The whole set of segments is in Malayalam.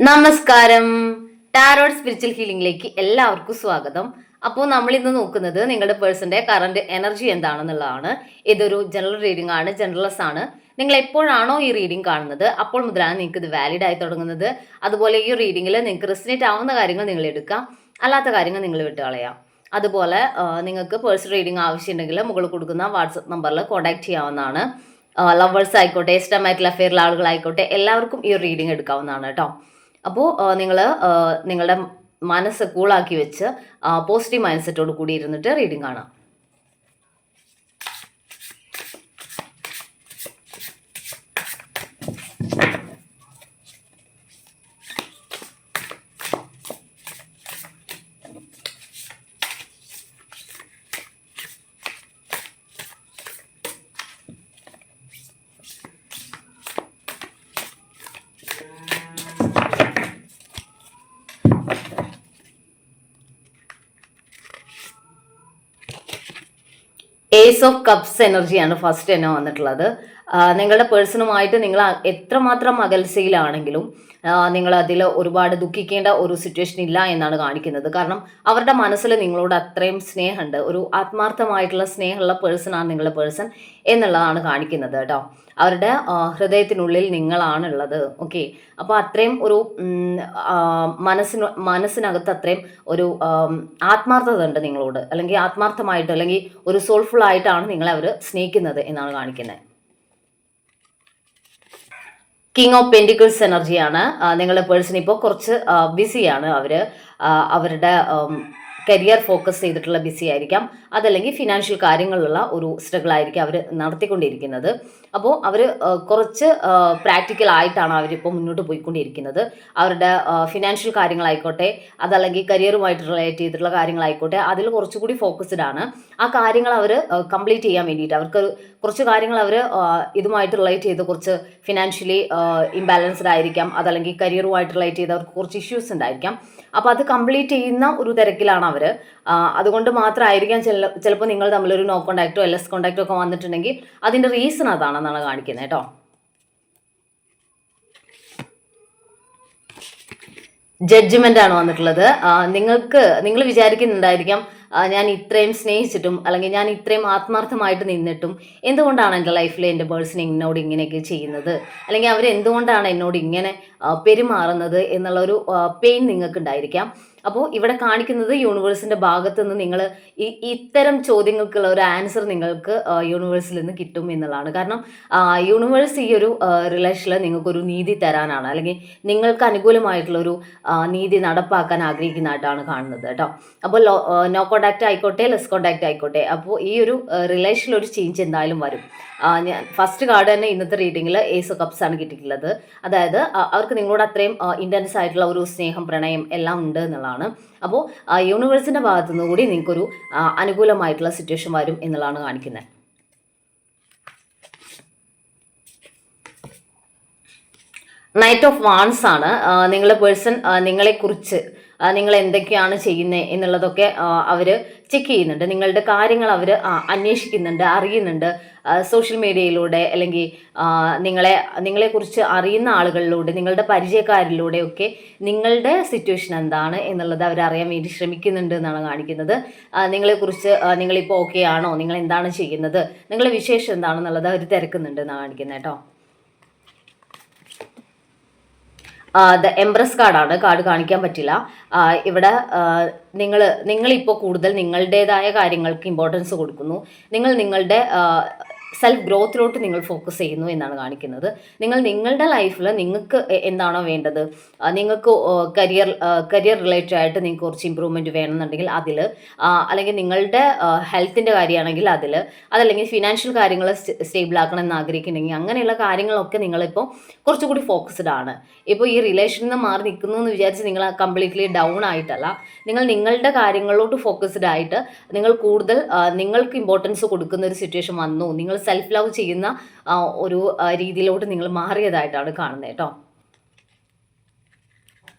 നമസ്കാരം. ടാരോട്ട് സ്പിരിച്വൽ ഹീലിംഗിലേക്ക് എല്ലാവർക്കും സ്വാഗതം. അപ്പോൾ നമ്മൾ ഇന്ന് നോക്കുന്നത് നിങ്ങളുടെ പേഴ്സന്റെ കറന്റ് എനർജി എന്താണെന്നുള്ളതാണ്. ഇതൊരു ജനറൽ റീഡിംഗ് ആണ്, ജനറൽസ് ആണ്. നിങ്ങൾ എപ്പോഴാണോ ഈ റീഡിംഗ് കാണുന്നത് അപ്പോൾ മുതലാണ് നിങ്ങൾക്ക് ഇത് വാലിഡ് ആയി തുടങ്ങുന്നത്. അതുപോലെ ഈ റീഡിംഗിൽ നിങ്ങൾക്ക് റെസിനേറ്റ് ആവുന്ന കാര്യങ്ങൾ നിങ്ങൾ എടുക്കാം, അല്ലാത്ത കാര്യങ്ങൾ നിങ്ങൾ വിട്ട് കളയാം. അതുപോലെ നിങ്ങൾക്ക് പേഴ്സണൽ റീഡിംഗ് ആവശ്യമുണ്ടെങ്കിൽ മുകളിൽ കൊടുക്കുന്ന വാട്സപ്പ് നമ്പറിൽ കോൺടാക്ട് ചെയ്യാവുന്നതാണ്. ലവേഴ്സ് ആയിക്കോട്ടെ, ഇഷ്ടമായിട്ടുള്ള അഫെയറിലെ ആളുകളായിക്കോട്ടെ, എല്ലാവർക്കും ഈ റീഡിംഗ് എടുക്കാവുന്നതാണ് കേട്ടോ. അപ്പോൾ നിങ്ങൾ നിങ്ങളുടെ മനസ്സ് കൂളാക്കി വെച്ച് പോസിറ്റീവ് മൈൻഡ് സെറ്റോട് കൂടി ഇരുന്നിട്ട് റീഡിംഗ് കാണാം. ഏസ് ഓഫ് കപ്സ് എനർജിയാണ് ഫസ്റ്റ് തന്നെ വന്നിട്ടുള്ളത്. നിങ്ങളുടെ പേഴ്സണുമായിട്ട് നിങ്ങൾ എത്രമാത്രം അകൽച്ചയിലാണെങ്കിലും നിങ്ങൾ അതിൽ ഒരുപാട് ദുഃഖിക്കേണ്ട ഒരു സിറ്റുവേഷൻ ഇല്ല എന്നാണ് കാണിക്കുന്നത്. കാരണം അവരുടെ മനസ്സിൽ നിങ്ങളോട് അത്രയും സ്നേഹമുണ്ട്, ഒരു ആത്മാർത്ഥമായിട്ടുള്ള സ്നേഹമുള്ള പേഴ്സണാണ് നിങ്ങളുടെ പേഴ്സൺ എന്നുള്ളതാണ് കാണിക്കുന്നത് കേട്ടോ. അവരുടെ ഹൃദയത്തിനുള്ളിൽ നിങ്ങളാണുള്ളത്. ഓക്കെ, അപ്പോൾ അത്രയും ഒരു മനസ്സിനകത്ത് അത്രയും ഒരു ആത്മാർത്ഥത ഉണ്ട് നിങ്ങളോട്, അല്ലെങ്കിൽ ആത്മാർത്ഥമായിട്ട് അല്ലെങ്കിൽ ഒരു സോൾഫുൾ ആയിട്ടാണ് നിങ്ങളെ അവർ സ്നേഹിക്കുന്നത് എന്നാണ് കാണിക്കുന്നത്. കിങ് ഓഫ് പെൻറ്റിക്കിൾസ് എനർജിയാണ്. നിങ്ങളുടെ പേഴ്സൺ ഇപ്പോൾ കുറച്ച് ബിസിയാണ്. അവരുടെ കരിയർ ഫോക്കസ് ചെയ്തിട്ടുള്ള ബിസി ആയിരിക്കാം, അതല്ലെങ്കിൽ ഫിനാൻഷ്യൽ കാര്യങ്ങളിലുള്ള ഒരു സ്ട്രഗിൾ ആയിരിക്കും അവർ നടത്തിക്കൊണ്ടിരിക്കുന്നത്. അപ്പോൾ അവർ കുറച്ച് പ്രാക്ടിക്കൽ ആയിട്ടാണ് അവരിപ്പോൾ മുന്നോട്ട് പോയിക്കൊണ്ടിരിക്കുന്നത്. അവരുടെ ഫിനാൻഷ്യൽ കാര്യങ്ങളായിക്കോട്ടെ, അതല്ലെങ്കിൽ കരിയറുമായിട്ട് റിലേറ്റ് ചെയ്തിട്ടുള്ള കാര്യങ്ങളായിക്കോട്ടെ, അതിൽ കുറച്ചുകൂടി ഫോക്കസ്ഡ് ആണ്. ആ കാര്യങ്ങൾ അവർ കംപ്ലീറ്റ് ചെയ്യാൻ വേണ്ടിയിട്ട് അവർക്ക് കുറച്ച് കാര്യങ്ങൾ അവർ ഇതുമായിട്ട് റിലേറ്റ് ചെയ്ത് കുറച്ച് ഫിനാൻഷ്യലി ഇംബാലൻസ്ഡ് ആയിരിക്കാം, അതല്ലെങ്കിൽ കരിയറുമായിട്ട് റിലേറ്റ് ചെയ്ത് അവർക്ക് കുറച്ച് ഇഷ്യൂസ് ഉണ്ടായിരിക്കാം. അപ്പോൾ അത് കംപ്ലീറ്റ് ചെയ്യുന്ന ഒരു തിരക്കിലാണ് അവർ. അതുകൊണ്ട് മാത്രമായിരിക്കാം ചിലപ്പോൾ നിങ്ങൾ തമ്മിലൊരു നോ കോണ്ടാക്റ്റോ എൽഎസ് കോണ്ടാക്റ്റോ ഒക്കെ വന്നിട്ടുണ്ടെങ്കിൽ അതിൻ്റെ റീസൺ അതാണെന്നാണ് കാണിക്കുന്നത് കേട്ടോ. ജഡ്ജ്മെന്റ് ആണ് വന്നിട്ടുള്ളത്. നിങ്ങൾ വിചാരിക്കുന്നുണ്ടായിരിക്കാം, ഞാൻ ഇത്രയും സ്നേഹിച്ചിട്ടും അല്ലെങ്കിൽ ഞാൻ ഇത്രയും ആത്മാർത്ഥമായിട്ട് നിന്നിട്ടും എന്തുകൊണ്ടാണ് എൻ്റെ ലൈഫിൽ എൻ്റെ പേഴ്സൺ എന്നോട് ഇങ്ങനെയൊക്കെ ചെയ്യുന്നത്, അല്ലെങ്കിൽ അവർ എന്തുകൊണ്ടാണ് എന്നോട് ഇങ്ങനെ പെരുമാറുന്നത് എന്നുള്ളൊരു പെയിൻ നിങ്ങൾക്ക് ഉണ്ടായിരിക്കാം. അപ്പോൾ ഇവിടെ കാണിക്കുന്നത് യൂണിവേഴ്സിൻ്റെ ഭാഗത്ത് നിന്ന് നിങ്ങൾ ഇത്തരം ചോദ്യങ്ങൾക്കുള്ള ഒരു ആൻസർ നിങ്ങൾക്ക് യൂണിവേഴ്സിൽ നിന്ന് കിട്ടും എന്നുള്ളതാണ്. കാരണം യൂണിവേഴ്സ് ഈ ഒരു റിലേഷനിൽ നിങ്ങൾക്കൊരു നീതി തരാനാണ്, അല്ലെങ്കിൽ നിങ്ങൾക്ക് അനുകൂലമായിട്ടുള്ളൊരു നീതി നടപ്പാക്കാൻ ആഗ്രഹിക്കുന്നതായിട്ടാണ് കാണുന്നത് കേട്ടോ. അപ്പോൾ നോ കോണ്ടാക്റ്റ് ആയിക്കോട്ടെ, ലെസ് കോണ്ടാക്റ്റ് ആയിക്കോട്ടെ, അപ്പോൾ ഈ ഒരു റിലേഷനിൽ ഒരു ചേഞ്ച് എന്തായാലും വരും. ഞാൻ ഫസ്റ്റ് കാർഡ് തന്നെ ഇന്നത്തെ റീഡിങ്ങിൽ ഏസ് ഓഫ് കപ്സ് ആണ് കിട്ടിയിട്ടുള്ളത്. അതായത് അവർക്ക് നിങ്ങളോട് അത്രയും ഇൻറ്റൻസ് ആയിട്ടുള്ള ഒരു സ്നേഹം, പ്രണയം എല്ലാം ഉണ്ട് എന്നുള്ളതാണ്. അപ്പോൾ യൂണിവേഴ്സിൻ്റെ ഭാഗത്തു നിന്ന് കൂടി നിങ്ങൾക്കൊരു അനുകൂലമായിട്ടുള്ള സിറ്റുവേഷൻ വരും എന്നുള്ളതാണ് കാണിക്കുന്നത്. നൈറ്റ് ഓഫ് വാൺസ് ആണ്. നിങ്ങളുടെ പേഴ്സൺ നിങ്ങളെക്കുറിച്ച് നിങ്ങൾ എന്തൊക്കെയാണ് ചെയ്യുന്നത് എന്നുള്ളതൊക്കെ അവർ ചെക്ക് ചെയ്യുന്നുണ്ട്. നിങ്ങളുടെ കാര്യങ്ങൾ അവർ അന്വേഷിക്കുന്നുണ്ട്, അറിയുന്നുണ്ട്. സോഷ്യൽ മീഡിയയിലൂടെ അല്ലെങ്കിൽ നിങ്ങളെക്കുറിച്ച് അറിയുന്ന ആളുകളിലൂടെ, നിങ്ങളുടെ പരിചയക്കാരിലൂടെയൊക്കെ നിങ്ങളുടെ സിറ്റുവേഷൻ എന്താണ് എന്നുള്ളത് അവർ അറിയാൻ വേണ്ടി ശ്രമിക്കുന്നുണ്ട് എന്നാണ് കാണിക്കുന്നത്. നിങ്ങളെക്കുറിച്ച് നിങ്ങളിപ്പോൾ ഓക്കെ ആണോ, നിങ്ങൾ എന്താണ് ചെയ്യുന്നത്, നിങ്ങളുടെ വിശേഷം എന്താണെന്നുള്ളത് അവർ തിരക്കുന്നുണ്ട് എന്നാണ് കാണിക്കുന്നത് കേട്ടോ. ദ എംപ്രസ് കാർഡാണ്. കാർഡ് കാണിക്കാൻ പറ്റില്ല ഇവിടെ. നിങ്ങളിപ്പോൾ കൂടുതൽ നിങ്ങളുടേതായ കാര്യങ്ങൾക്ക് ഇമ്പോർട്ടൻസ് കൊടുക്കുന്നു. നിങ്ങളുടെ സെൽഫ് ഗ്രോത്തിലോട്ട് നിങ്ങൾ ഫോക്കസ് ചെയ്യുന്നു എന്നാണ് കാണിക്കുന്നത്. നിങ്ങളുടെ ലൈഫിൽ നിങ്ങൾക്ക് എന്താണോ വേണ്ടത്, നിങ്ങൾക്ക് കരിയർ റിലേറ്റഡ് ആയിട്ട് നിങ്ങൾക്ക് കുറച്ച് ഇമ്പ്രൂവ്മെൻറ്റ് വേണമെന്നുണ്ടെങ്കിൽ അതിൽ, അല്ലെങ്കിൽ നിങ്ങളുടെ ഹെൽത്തിൻ്റെ കാര്യമാണെങ്കിൽ അതിൽ, അതല്ലെങ്കിൽ ഫിനാൻഷ്യൽ കാര്യങ്ങൾ സ്റ്റേബിൾ ആക്കണം എന്ന് ആഗ്രഹിക്കുന്നുണ്ടെങ്കിൽ അങ്ങനെയുള്ള കാര്യങ്ങളൊക്കെ നിങ്ങളിപ്പോൾ കുറച്ചുകൂടി ഫോക്കസ്ഡ് ആണ്. ഇപ്പോൾ ഈ റിലേഷനിൽ നിന്ന് മാറി നിൽക്കുന്നു എന്ന് വിചാരിച്ച് നിങ്ങൾ കംപ്ലീറ്റ്ലി ഡൗൺ ആയിട്ടല്ല, നിങ്ങൾ നിങ്ങളുടെ കാര്യങ്ങളിലോട്ട് ഫോക്കസ്ഡ് ആയിട്ട് നിങ്ങൾ കൂടുതൽ നിങ്ങൾക്ക് ഇമ്പോർട്ടൻസ് കൊടുക്കുന്ന ഒരു സിറ്റുവേഷൻ വന്നു, നിങ്ങൾ സെൽഫ് ലവ് ചെയ്യുന്ന ഒരു രീതിയിലോട്ട് നിങ്ങൾ മാറിയതായിട്ടാണ് കാണുന്നത് കേട്ടോ.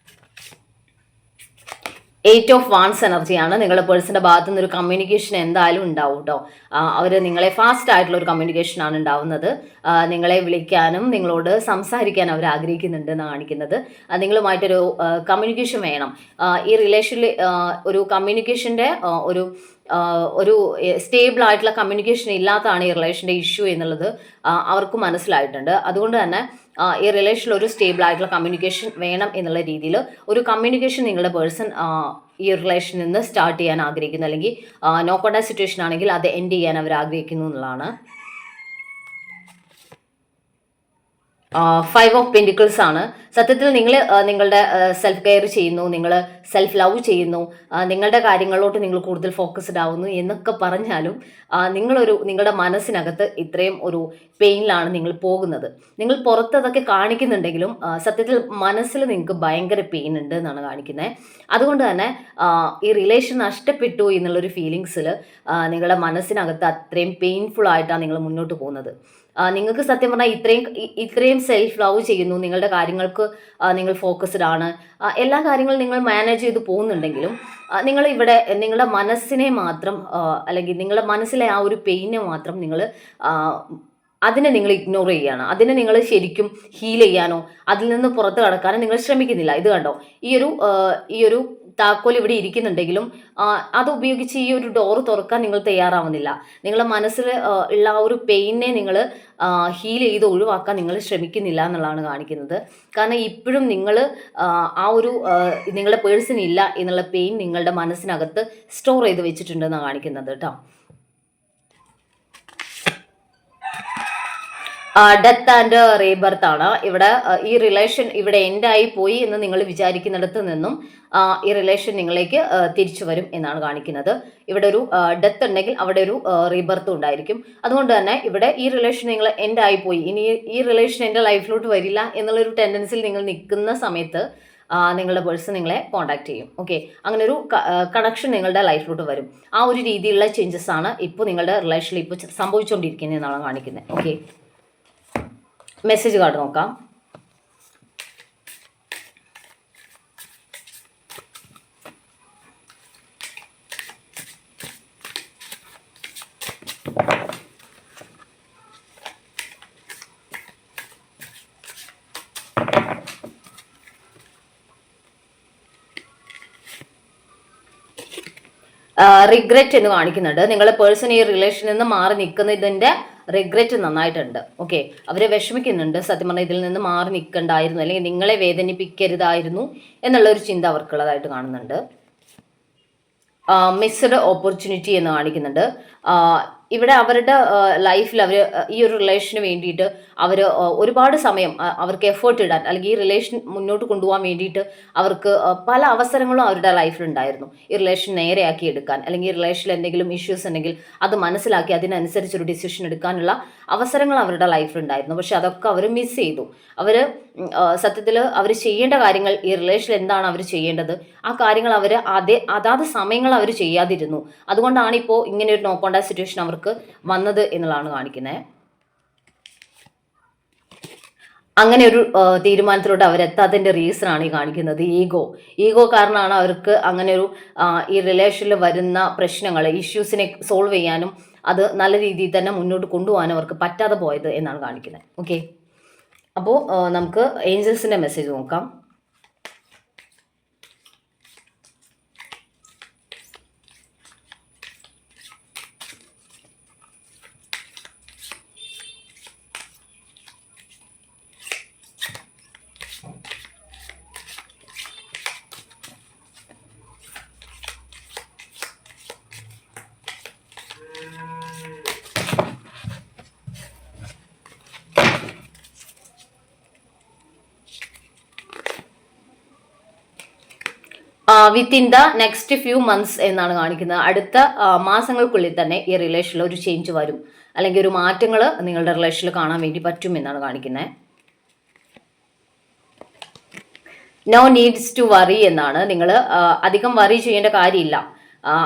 എയ്റ്റ് ഓഫ് വാൺസ് എനർജിയാണ്. നിങ്ങളുടെ പേഴ്സന്റെ ഭാഗത്തു നിന്ന് ഒരു കമ്മ്യൂണിക്കേഷൻ എന്തായാലും ഉണ്ടാവും കേട്ടോ. അവർ നിങ്ങളെ ഫാസ്റ്റ് ആയിട്ടുള്ള ഒരു കമ്മ്യൂണിക്കേഷൻ ആണ് ഉണ്ടാവുന്നത്. നിങ്ങളെ വിളിക്കാനും നിങ്ങളോട് സംസാരിക്കാനും അവർ ആഗ്രഹിക്കുന്നുണ്ട് എന്നാണ് കാണിക്കുന്നത്. നിങ്ങളുമായിട്ടൊരു കമ്മ്യൂണിക്കേഷൻ വേണം. ഈ റിലേഷനിൽ ഒരു കമ്മ്യൂണിക്കേഷൻ്റെ ഒരു സ്റ്റേബിൾ ആയിട്ടുള്ള കമ്മ്യൂണിക്കേഷൻ ഇല്ലാത്തതാണ് ഈ റിലേഷൻ്റെ ഇഷ്യൂ എന്നുള്ളത് അവർക്ക് മനസ്സിലായിട്ടുണ്ട്. അതുകൊണ്ട് തന്നെ ഈ റിലേഷനിൽ ഒരു സ്റ്റേബിൾ ആയിട്ടുള്ള കമ്മ്യൂണിക്കേഷൻ വേണം എന്നുള്ള രീതിയിൽ ഒരു കമ്മ്യൂണിക്കേഷൻ നിങ്ങളുടെ പേഴ്സൺ ഈ റിലേഷനിൽ നിന്ന് സ്റ്റാർട്ട് ചെയ്യാൻ ആഗ്രഹിക്കുന്നു, അല്ലെങ്കിൽ നോ കോൺടാക്ട് സിറ്റുവേഷൻ ആണെങ്കിൽ അത് എൻഡ് ചെയ്യാൻ അവർ ആഗ്രഹിക്കുന്നു എന്നുള്ളതാണ്. 5 ഓഫ് പെൻറ്റിക്കിൾസ് ആണ്. സത്യത്തിൽ നിങ്ങൾ നിങ്ങളുടെ സെൽഫ് കെയർ ചെയ്യുന്നു, നിങ്ങൾ സെൽഫ് ലവ് ചെയ്യുന്നു, നിങ്ങളുടെ കാര്യങ്ങളിലോട്ട് നിങ്ങൾ കൂടുതൽ ഫോക്കസ്ഡ് ആവുന്നു എന്നൊക്കെ പറഞ്ഞാലും നിങ്ങളുടെ മനസ്സിനകത്ത് ഇത്രയും ഒരു പെയിനിലാണ് നിങ്ങൾ പോകുന്നത്. നിങ്ങൾ പുറത്തതൊക്കെ കാണിക്കുന്നുണ്ടെങ്കിലും സത്യത്തിൽ മനസ്സിൽ നിങ്ങൾക്ക് ഭയങ്കര പെയിൻ ഉണ്ട് എന്നാണ് കാണിക്കുന്നത്. അതുകൊണ്ട് തന്നെ ഈ റിലേഷൻ നഷ്ടപ്പെട്ടു എന്നുള്ളൊരു ഫീലിങ്സിൽ നിങ്ങളുടെ മനസ്സിനകത്ത് അത്രയും പെയിൻഫുൾ ആയിട്ടാണ് നിങ്ങൾ മുന്നോട്ട് പോകുന്നത്. നിങ്ങൾക്ക് സത്യം പറഞ്ഞാൽ ഇത്രയും സെൽഫ് ലവ് ചെയ്യുന്നു, നിങ്ങളുടെ കാര്യങ്ങൾക്ക് നിങ്ങൾ ഫോക്കസ്ഡ് ആണ്, എല്ലാ കാര്യങ്ങളും നിങ്ങൾ മാനേജ് ചെയ്ത് പോകുന്നുണ്ടെങ്കിലും നിങ്ങൾ ഇവിടെ നിങ്ങളുടെ മനസ്സിനെ മാത്രം അല്ലെങ്കിൽ നിങ്ങളുടെ മനസ്സിലെ ആ ഒരു പെയിനെ മാത്രം അതിനെ നിങ്ങൾ ഇഗ്നോർ ചെയ്യുകയാണ്. അതിനെ നിങ്ങൾ ശരിക്കും ഹീൽ ചെയ്യാനോ അതിൽ നിന്ന് പുറത്ത് കടക്കാനോ നിങ്ങൾ ശ്രമിക്കുന്നില്ല. ഇത് കണ്ടോ, ഈ ഒരു താക്കോൽ ഇവിടെ ഇരിക്കുന്നുണ്ടെങ്കിലും അത് ഉപയോഗിച്ച് ഈ ഒരു ഡോർ തുറക്കാൻ നിങ്ങൾ തയ്യാറാവുന്നില്ല. നിങ്ങളുടെ മനസ്സിൽ ഉള്ള ആ ഒരു പെയിനെ നിങ്ങൾ ഹീൽ ചെയ്ത് ഒഴിവാക്കാൻ നിങ്ങൾ ശ്രമിക്കുന്നില്ല എന്നുള്ളതാണ് കാണിക്കുന്നത്. കാരണം ഇപ്പോഴും നിങ്ങൾ നിങ്ങളുടെ പേഴ്സൺ ഇല്ല എന്നുള്ള പെയിൻ നിങ്ങളുടെ മനസ്സിനകത്ത് സ്റ്റോർ ചെയ്ത് വെച്ചിട്ടുണ്ടെന്നാണ് കാണിക്കുന്നത് കേട്ടോ. ഡെത്ത് ആൻഡ് റീബർത്ത് ആണ് ഇവിടെ. ഈ റിലേഷൻ ഇവിടെ എൻഡായി പോയി എന്ന് നിങ്ങൾ വിചാരിക്കുന്നിടത്ത് നിന്നും ഈ റിലേഷൻ നിങ്ങളിലേക്ക് തിരിച്ചു വരും എന്നാണ് കാണിക്കുന്നത്. ഇവിടെ ഒരു ഡെത്ത് ഉണ്ടെങ്കിൽ അവിടെ ഒരു റീബർത്ത് ഉണ്ടായിരിക്കും. അതുകൊണ്ട് തന്നെ ഇവിടെ ഈ റിലേഷൻ നിങ്ങൾ എൻഡായി പോയി, ഇനി ഈ റിലേഷൻ എൻ്റെ ലൈഫിലോട്ട് വരില്ല എന്നുള്ളൊരു ടെൻഡൻസിൽ നിങ്ങൾ നിൽക്കുന്ന സമയത്ത് നിങ്ങളുടെ പേഴ്സൺ നിങ്ങളെ കോൺടാക്ട് ചെയ്യും. ഓക്കെ, അങ്ങനെ ഒരു കണക്ഷൻ നിങ്ങളുടെ ലൈഫിലോട്ട് വരും. ആ ഒരു രീതിയിലുള്ള ചേഞ്ചസ് ആണ് ഇപ്പോൾ നിങ്ങളുടെ റിലേഷനിൽ ഇപ്പോൾ സംഭവിച്ചുകൊണ്ടിരിക്കുന്നത് എന്നാണ് കാണിക്കുന്നത്. ഓക്കെ, മെസ്സേജ് കാർഡ് നോക്കാം. റിഗ്രറ്റ് എന്ന് കാണിക്കുന്നുണ്ട്. നിങ്ങളുടെ പേഴ്സൺ ഈ റിലേഷനിൽ നിന്ന് മാറി നിൽക്കുന്നതിൻ്റെ റിഗ്രറ്റ് നന്നായിട്ടുണ്ട്. ഓക്കെ, അവർ വിഷമിക്കുന്നുണ്ട്. സത്യം പറഞ്ഞാൽ ഇതിൽ നിന്ന് മാറി നിൽക്കണ്ടായിരുന്നു, അല്ലെങ്കിൽ നിങ്ങളെ വേദനിപ്പിക്കരുതായിരുന്നു എന്നുള്ളൊരു ചിന്ത അവർക്കുള്ളതായിട്ട് കാണുന്നുണ്ട്. മിസ്ഡ് ഓപ്പർച്യൂണിറ്റി എന്ന് കാണിക്കുന്നുണ്ട്. ഇവിടെ അവരുടെ ലൈഫിൽ അവർ ഈ ഒരു റിലേഷന് വേണ്ടിയിട്ട് അവർ ഒരുപാട് സമയം അവർക്ക് എഫേർട്ട് ഇടാൻ, അല്ലെങ്കിൽ ഈ റിലേഷൻ മുന്നോട്ട് കൊണ്ടുപോകാൻ വേണ്ടിയിട്ട് അവർക്ക് പല അവസരങ്ങളും അവരുടെ ലൈഫിലുണ്ടായിരുന്നു. ഈ റിലേഷൻ നേരെയാക്കി എടുക്കാൻ, അല്ലെങ്കിൽ ഈ റിലേഷനിൽ എന്തെങ്കിലും ഇഷ്യൂസ് ഉണ്ടെങ്കിൽ അത് മനസ്സിലാക്കി അതിനനുസരിച്ചൊരു ഡിസിഷൻ എടുക്കാനുള്ള അവസരങ്ങൾ അവരുടെ ലൈഫിലുണ്ടായിരുന്നു. പക്ഷെ അതൊക്കെ അവർ മിസ് ചെയ്തു. അവർ സത്യത്തിൽ അവർ ചെയ്യേണ്ട കാര്യങ്ങൾ, ഈ റിലേഷനിൽ എന്താണ് അവർ ചെയ്യേണ്ടത്, ആ കാര്യങ്ങൾ അവർ അതാത് സമയങ്ങൾ അവർ ചെയ്യാതിരുന്നു. അതുകൊണ്ടാണ് ഇപ്പോൾ ഇങ്ങനെ ഒരു നോ കോൺടാക്ട് സിറ്റുവേഷൻ അവർക്ക് വന്നത് എന്നുള്ളതാണ് കാണിക്കുന്നത്. അങ്ങനെ ഒരു തീരുമാനത്തിലോട്ട് അവരെത്താത്തതിൻ്റെ റീസൺ ആണ് ഈ കാണിക്കുന്നത്. ഈഗോ കാരണമാണ് അവർക്ക് അങ്ങനെ ഒരു ഈ റിലേഷനിൽ വരുന്ന പ്രശ്നങ്ങൾ, ഇഷ്യൂസിനെ സോൾവ് ചെയ്യാനും അത് നല്ല രീതിയിൽ തന്നെ മുന്നോട്ട് കൊണ്ടുപോകാനും അവർക്ക് പറ്റാതെ പോയത് എന്നാണ് കാണിക്കുന്നത്. ഓക്കെ, അപ്പോൾ നമുക്ക് ഏഞ്ചൽസിൻ്റെ മെസ്സേജ് നോക്കാം. Within the next few months എന്നാണ് കാണിക്കുന്നത്. അടുത്ത മാസങ്ങൾക്കുള്ളിൽ തന്നെ ഈ റിലേഷനിൽ ഒരു ചേഞ്ച് വരും, അല്ലെങ്കിൽ ഒരു മാറ്റങ്ങൾ നിങ്ങളുടെ റിലേഷനിൽ കാണാൻ വേണ്ടി പറ്റും എന്നാണ് കാണിക്കുന്നത്. നോ നീഡ്സ് ടു വറി എന്നാണ്. നിങ്ങൾ അധികം വറി ചെയ്യേണ്ട കാര്യമില്ല.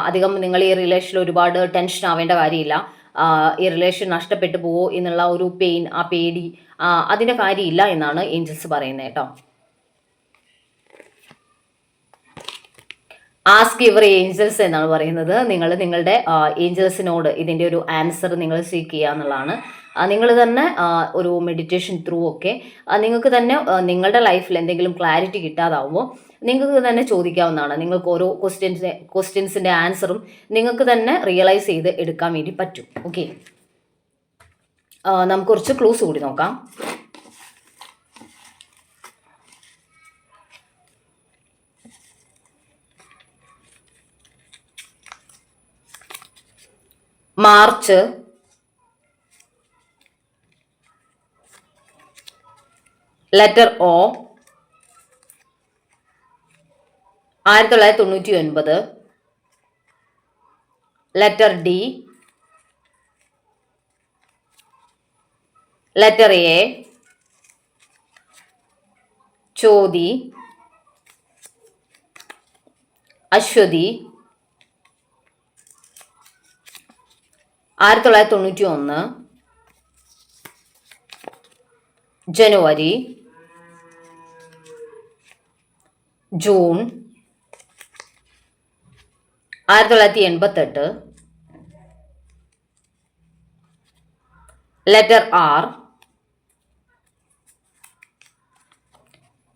അധികം നിങ്ങൾ ഈ റിലേഷനിൽ ഒരുപാട് ടെൻഷൻ ആവേണ്ട കാര്യമില്ല. ഈ റിലേഷൻ നഷ്ടപ്പെട്ടു പോവോ എന്നുള്ള ഒരു പെയിൻ, ആ പേടി, അതിൻ്റെ കാര്യമില്ല എന്നാണ് ഏഞ്ചൽസ് പറയുന്നത് കേട്ടോ. ആസ്ക് യുവർ ഏഞ്ചൽസ് എന്നാണ് പറയുന്നത്. നിങ്ങൾ നിങ്ങളുടെ ഏഞ്ചൽസിനോട് ഇതിൻ്റെ ഒരു ആൻസർ നിങ്ങൾ സീക്ക് ചെയ്യുക എന്നുള്ളതാണ്. നിങ്ങൾ തന്നെ ഒരു മെഡിറ്റേഷൻ ത്രൂ ഒക്കെ നിങ്ങൾക്ക് തന്നെ നിങ്ങളുടെ ലൈഫിൽ എന്തെങ്കിലും ക്ലാരിറ്റി കിട്ടാതാവുമ്പോൾ നിങ്ങൾക്ക് തന്നെ ചോദിക്കാവുന്നതാണ്. നിങ്ങൾക്ക് ഓരോ ക്വസ്റ്റ്യൻസിൻ്റെ ആൻസറും നിങ്ങൾക്ക് തന്നെ റിയലൈസ് ചെയ്ത് എടുക്കാൻ വേണ്ടി പറ്റും. ഓക്കെ, നമുക്ക് കുറച്ച് ക്ലൂസ് കൂടി നോക്കാം. March, letter O, 1999, letter D, letter A, Chothi, Ashwathi, 1991, ജനുവരി, June, 1988, letter R,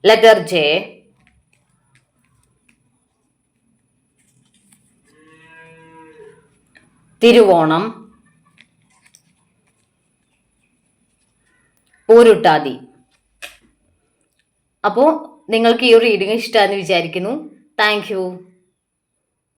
letter J, Thiruvonam, Pooruttathi. അപ്പോൾ നിങ്ങൾക്ക് ഈ ഒരു റീഡിംഗ് ഇഷ്ടമാണെന്ന് വിചാരിക്കുന്നു. Thank U.